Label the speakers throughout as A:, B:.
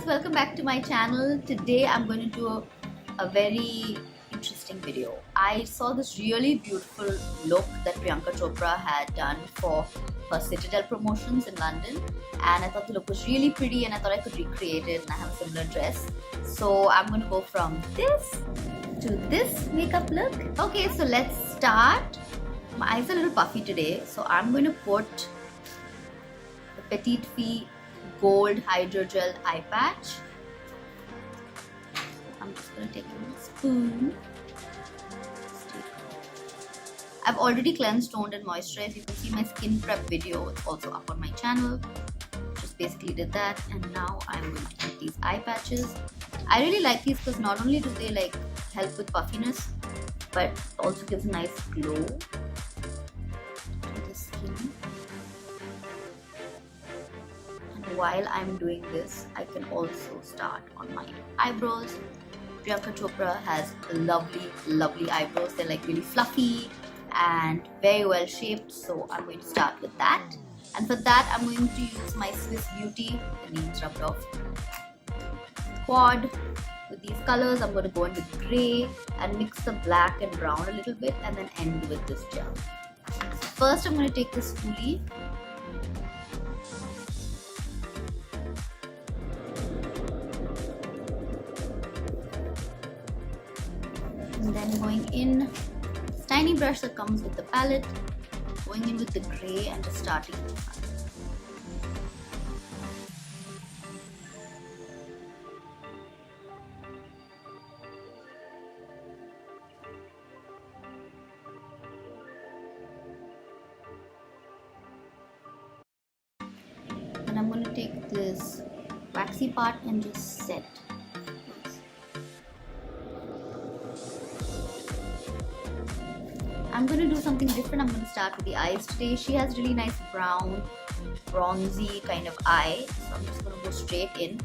A: welcome back to my channel. Today I'm going to do a very interesting video. I saw this really beautiful look that Priyanka Chopra had done for her Citadel promotions in London, and I thought the look was really pretty and I thought I could recreate it, and I have a similar dress. So I'm going to go from this to this makeup look. Okay, so let's start. My eyes are a little puffy today, so I'm going to put the petitfée gold hydrogel eye patch. I'm just going to take a spoon. I've already cleansed, toned and moisturized. You can see my skin prep video. It's also up on my channel. Just basically did that, and now I'm going to put these eye patches. I really like these because not only do they like help with puffiness, but also gives a nice glow to the skin. While I'm doing this, I can also start on my eyebrows. Priyanka Chopra has lovely eyebrows. They're like really fluffy and very well shaped, so I'm going to start with that. And for that, I'm going to use my Swiss Beauty, the name's rubbed off, quad with these colors. I'm going to go in with grey and mix the black and brown a little bit, and then end with this gel. So first, I'm going to take this spoolie. And then going in, this tiny brush that comes with the palette, going in with the grey and just starting with the front. And I'm going to take this waxy part and just set. I'm going to do something different. I'm going to start with the eyes today. She has really nice brown, bronzy kind of eye. So I'm just going to go straight in.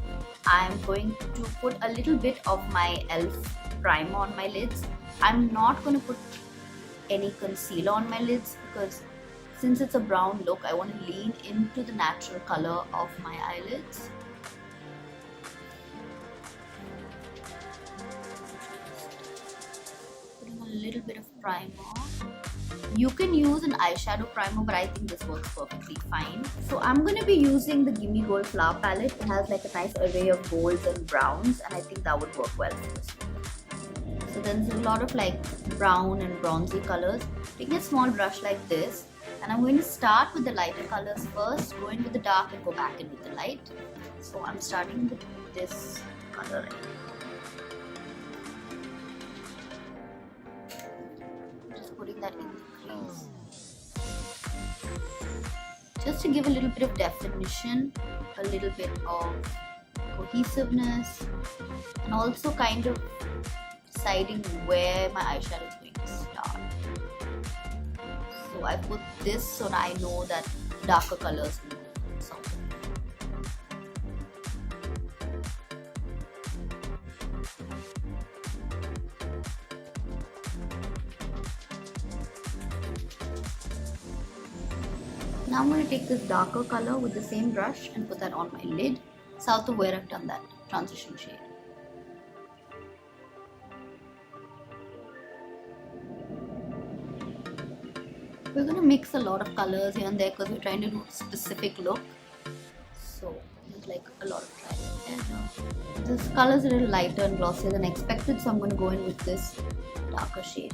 A: I'm going to put a little bit of my e.l.f. primer on my lids. I'm not going to put any concealer on my lids because since it's a brown look, I want to lean into the natural color of my eyelids. Putting a little bit of primer. You can use an eyeshadow primer, but I think this works perfectly fine. So I'm going to be using the Gimme Gold Flower Palette. It has like a nice array of golds and browns, and I think that would work well for this look. So there's a lot of like brown and bronzy colors. Taking a small brush like this, and I'm going to start with the lighter colors first, go in with the dark and go back in with the light. So I'm starting with this color right here. Putting that in the crease just to give a little bit of definition, a little bit of cohesiveness, and also kind of deciding where my eyeshadow is going to start. So I put this so that I know that darker colors will soften. Now I'm going to take this darker color with the same brush and put that on my lid, south of where I've done that transition shade. We're going to mix a lot of colors here and there because we're trying to do a specific look. So there's like a lot of trial and error. This color is a little lighter and glossier than expected, so I'm going to go in with this darker shade.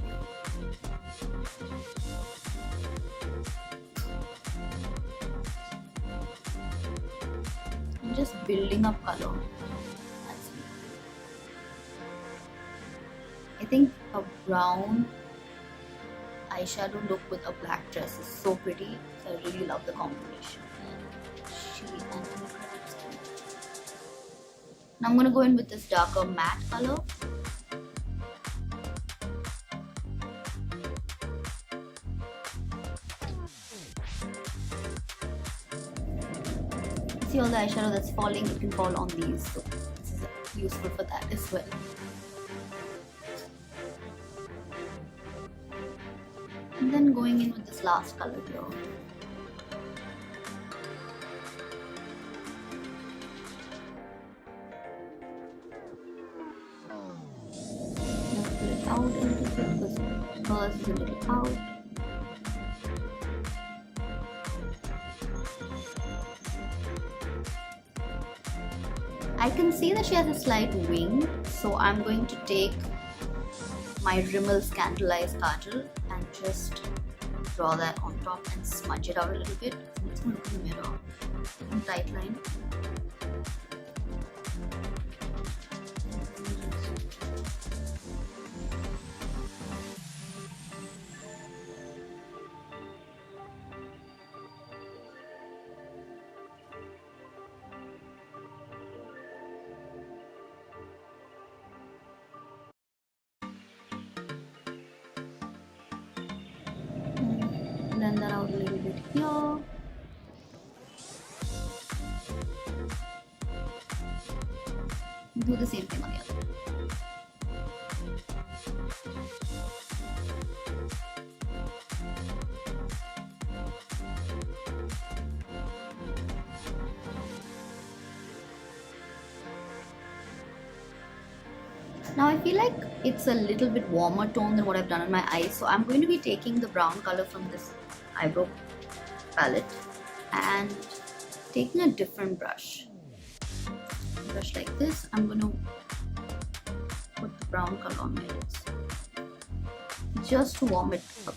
A: Just building up color. I think a brown eyeshadow look with a black dress is so pretty. So I really love the combination. Now I'm going to go in with this darker matte color. See all the eyeshadow that's falling, it can fall on these, so this is useful for that as well. And then going in with this last color here. out a little bit because hers is a little out. I can see that she has a slight wing, so I'm going to take my Rimmel Scandalized Kajal and just draw that on top and smudge it out a little bit. I'm just going to look in the mirror and tight line. Blend that out a little bit here. Do the same thing on the other. Now I feel like it's a little bit warmer tone than what I've done on my eyes, so I'm going to be taking the brown color from this eyebrow palette and taking a different brush like this. I'm going to put the brown color on my lips just to warm it up.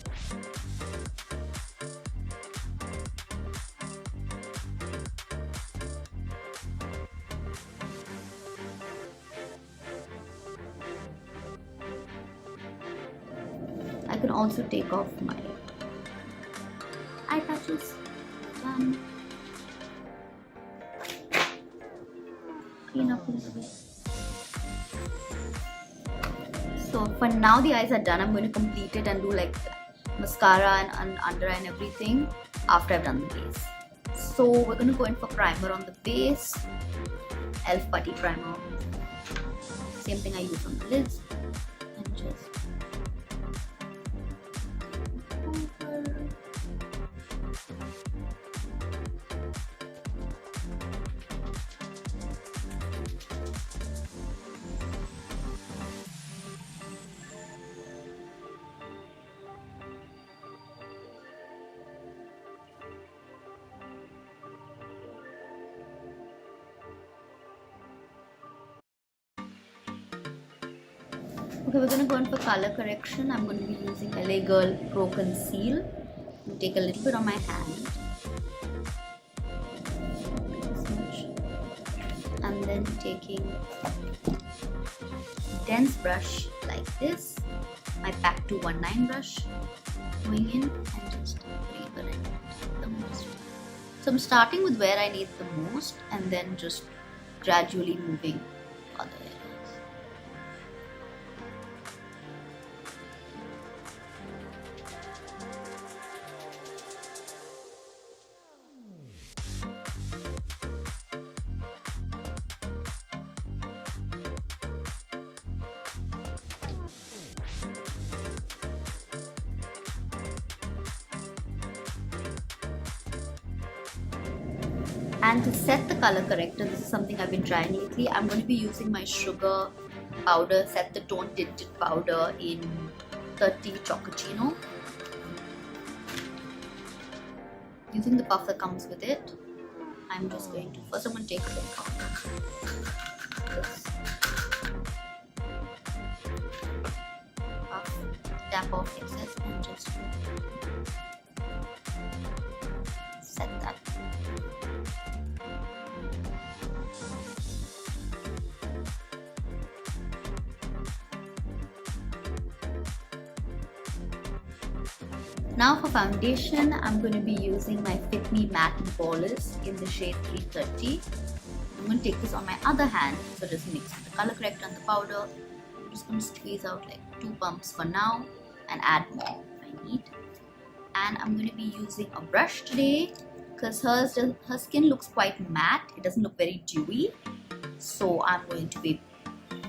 A: I can also take off my eye patches. Done. Clean up a little bit. So for now the eyes are done. I'm going to complete it and do like mascara and under eye and everything after I've done the base. So we're going to go in for primer on the base. e.l.f. Putty primer. Same thing I use on the lids. And just okay, we're going to go in for color correction. I'm going to be using LA Girl Pro.conceal. Take a little bit on my hand. And then taking dense brush like this, my Pack 219 brush, going in and just putting it the most. So I'm starting with where I need the most and then just gradually moving other areas. And to set the color corrector, this is something I've been trying lately. I'm going to be using my sugar powder, set the tone tinted powder in 30 Chococcino. Using the puff that comes with it, I'm just going to, first I'm going to take a look at this puff, tap off excess and just set that. Now for foundation, I'm going to be using my Fit Me Matte and Poreless in the shade 330. I'm going to take this on my other hand, so just mix the color corrector and the powder. I'm just going to squeeze out like 2 pumps for now and add more if I need. And I'm going to be using a brush today because her skin looks quite matte. It doesn't look very dewy. So I'm going to be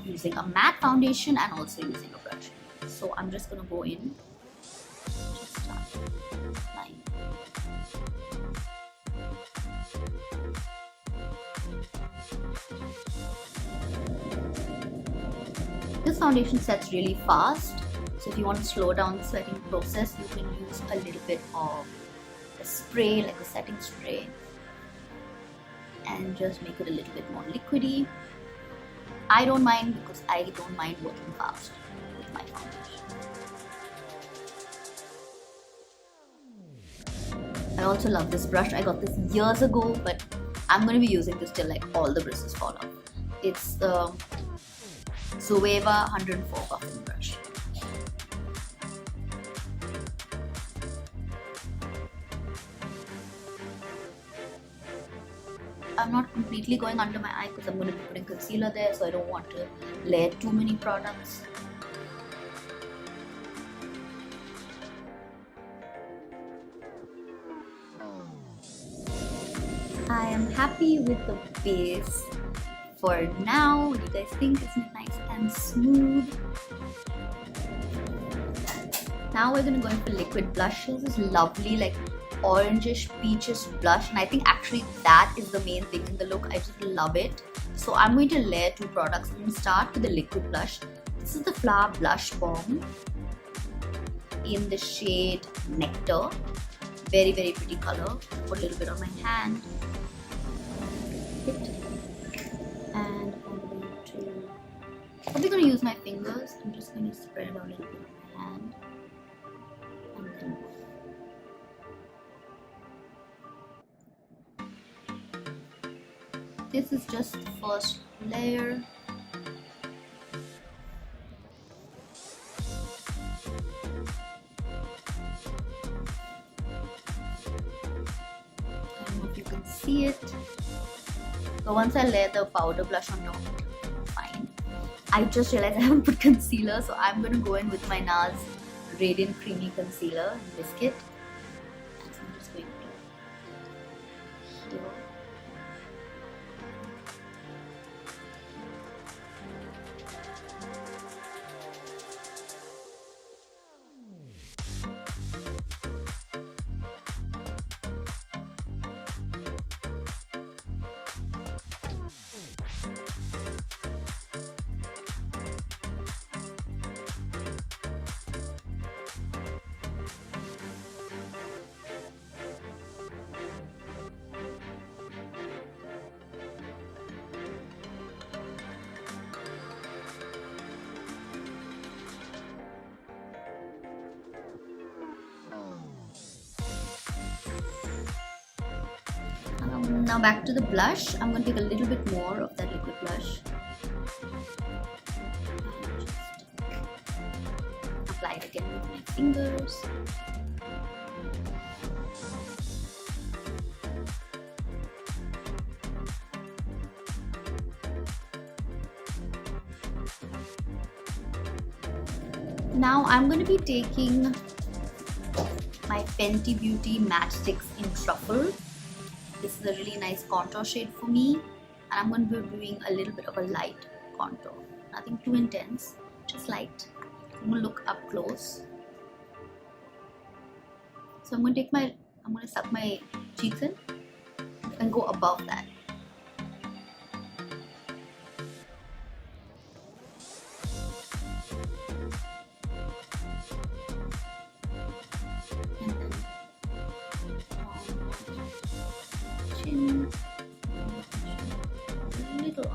A: using a matte foundation and also using a brush. So I'm just going to go in. This foundation sets really fast. So if you want to slow down the setting process, you can use a little bit of a spray, like a setting spray, and just make it a little bit more liquidy. I don't mind because I don't mind working fast with my foundation. I also love this brush. I got this years ago, but I'm going to be using this till like all the bristles fall off. It's the Zoeva 104 buffing brush. I'm not completely going under my eye because I'm going to be putting concealer there, so I don't want to layer too many products. I am happy with the base for now. What do you guys think? Isn't it nice and smooth? Now we're going to go in for liquid blushes. This is lovely, like orangish peaches blush, and I think actually that is the main thing in the look. I just love it. So I'm going to layer two products. I'm going to start with the liquid blush. This is the Flower Blush Bomb in the shade Nectar. Very, very pretty color. Put a little bit on my hand. And I'm probably going to use my fingers. I'm just going to spread it out a little bit on my hand. And then this is just the first layer. I don't know if you can see it. So once I layer the powder blush on top, fine. I just realized I haven't put concealer, so I'm going to go in with my NARS Radiant Creamy Concealer in Biscuit. And so I'm just going to here. Now back to the blush. I'm going to take a little bit more of that liquid blush and just apply it again with my fingers. Now I'm going to be taking my Fenty Beauty Matte Sticks in Truffle. This is a really nice contour shade for me, and I'm going to be doing a little bit of a light contour. Nothing too intense, just light. I'm going to look up close. So I'm going to suck my cheeks in and go above that. Little.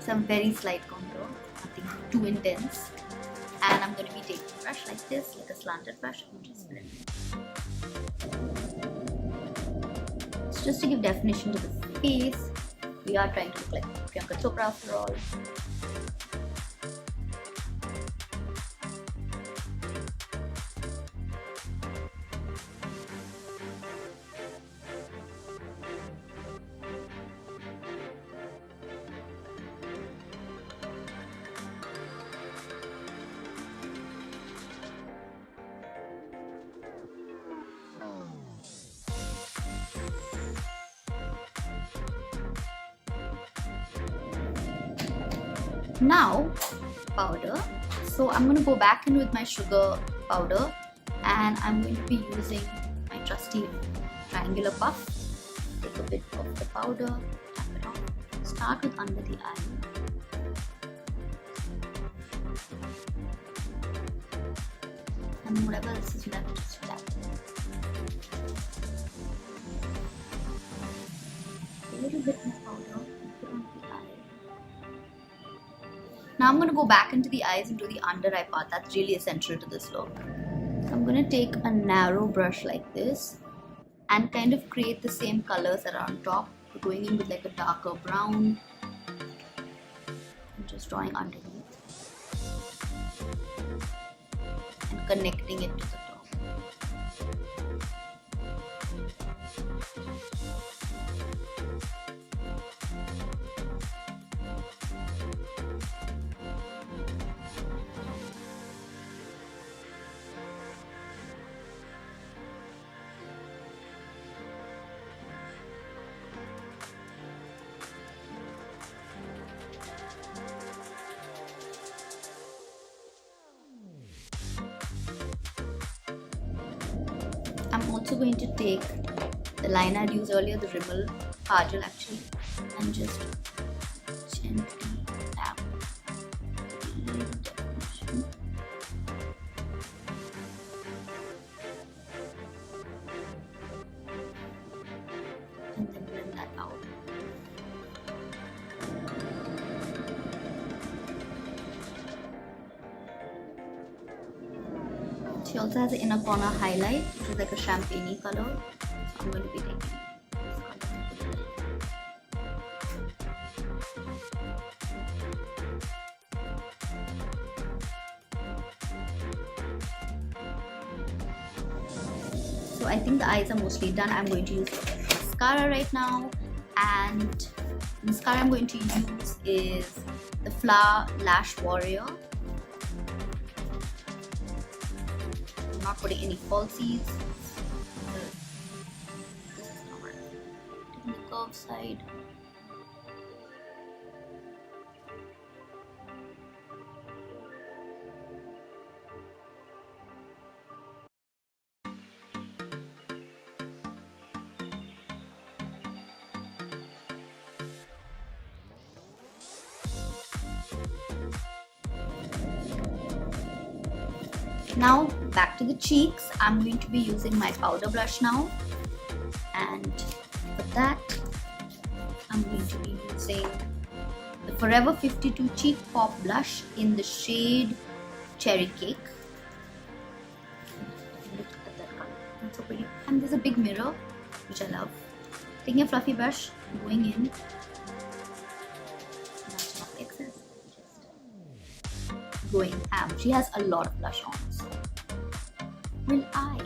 A: Some very slight contour, nothing too intense. And I'm going to be taking a brush like this, like a slanted brush, and just blend it. It's just to give definition to the face. We are trying to look like Priyanka Chopra after all. Now powder. So I'm going to go back in with my sugar powder, and I'm going to be using my trusty triangular puff. Take a bit of the powder, tap it on. Start with under the eye. And whatever else is left, just tap it. A little bit more powder, put on the eye. Now I'm going to go back into the eyes and do the under eye part. That's really essential to this look. So I'm going to take a narrow brush like this and kind of create the same colors around top. We're going in with like a darker brown and just drawing underneath and connecting it to the top. I'm also going to take the liner I'd used earlier, the Rimmel Kajal actually, and just gently tap the definition. And then blend that out. She also has an inner corner highlight, which is like a champagne color. So I'm going to be taking this color. So I think the eyes are mostly done. I'm going to use mascara right now, and the mascara I'm going to use is the Flower Lash Warrior. Not putting any falsies. This is not right. Taking the curved side. Now back to the cheeks. I'm going to be using my powder blush now, and for that I'm going to be using the Forever 52 Cheek Pop Blush in the shade Cherry Cake. Look at that color, it's so pretty. And there's a big mirror, which I love. Taking a fluffy brush, going in, matching up the excess, just going ham. She has a lot of blush on, so will I?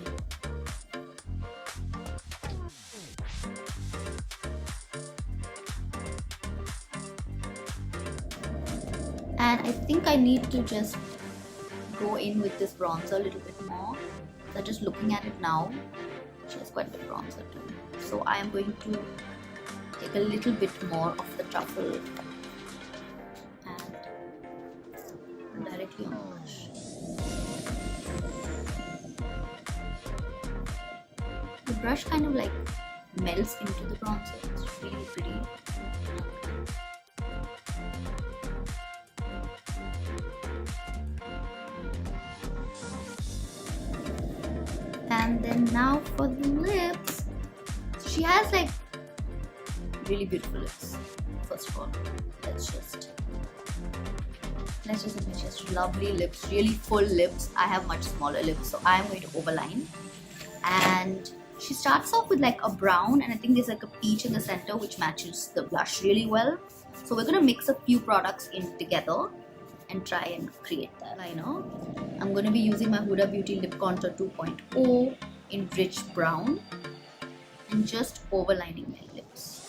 A: And I think I need to just go in with this bronzer a little bit more. So just looking at it now, she has quite a bit of bronzer too. So I am going to take a little bit more of the Truffle and directly on the brush. The brush kind of like melts into the bronzer. It's really pretty. And then now for the lips. So she has like really beautiful lips. First of all, let's just admit she has lovely lips, really full lips. I have much smaller lips, so I am going to overline. And she starts off with like a brown, and I think there's like a peach in the center which matches the blush really well. So we're gonna mix a few products in together and try and create that liner. I'm going to be using my Huda Beauty Lip Contour 2.0 in rich brown and just overlining my lips.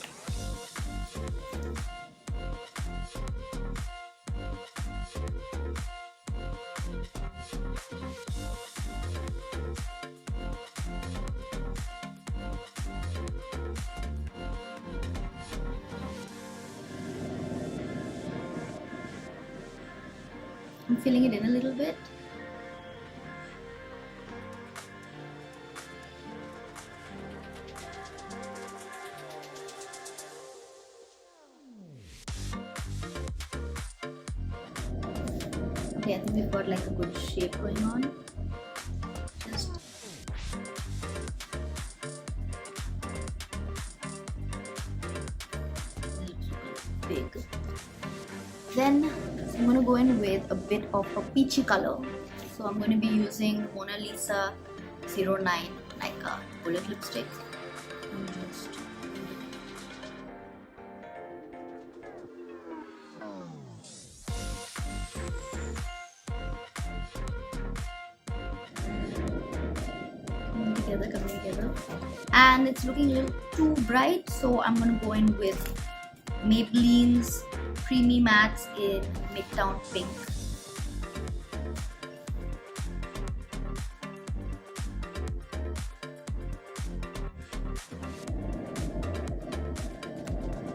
A: I'm filling it in a little bit. Okay, I think we've got like a good shape going on. Just big. Then I'm going to go in with a bit of a peachy color. So I'm going to be using Mona Lisa 09 like a bullet lipstick. And just coming together, and it's looking a little too bright, so I'm going to go in with Maybelline's Creamy Mattes in Midtown Pink.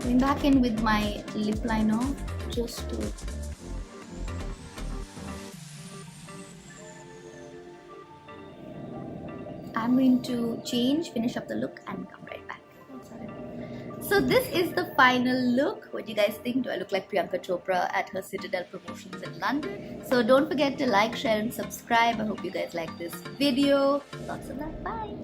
A: Going back in with my lip liner just to I'm going to finish up the look and come right back. So this is the final look. What do you guys think? Do I look like Priyanka Chopra at her Citadel promotions in London? So don't forget to like, share and subscribe. I hope you guys like this video. Lots of love. Bye.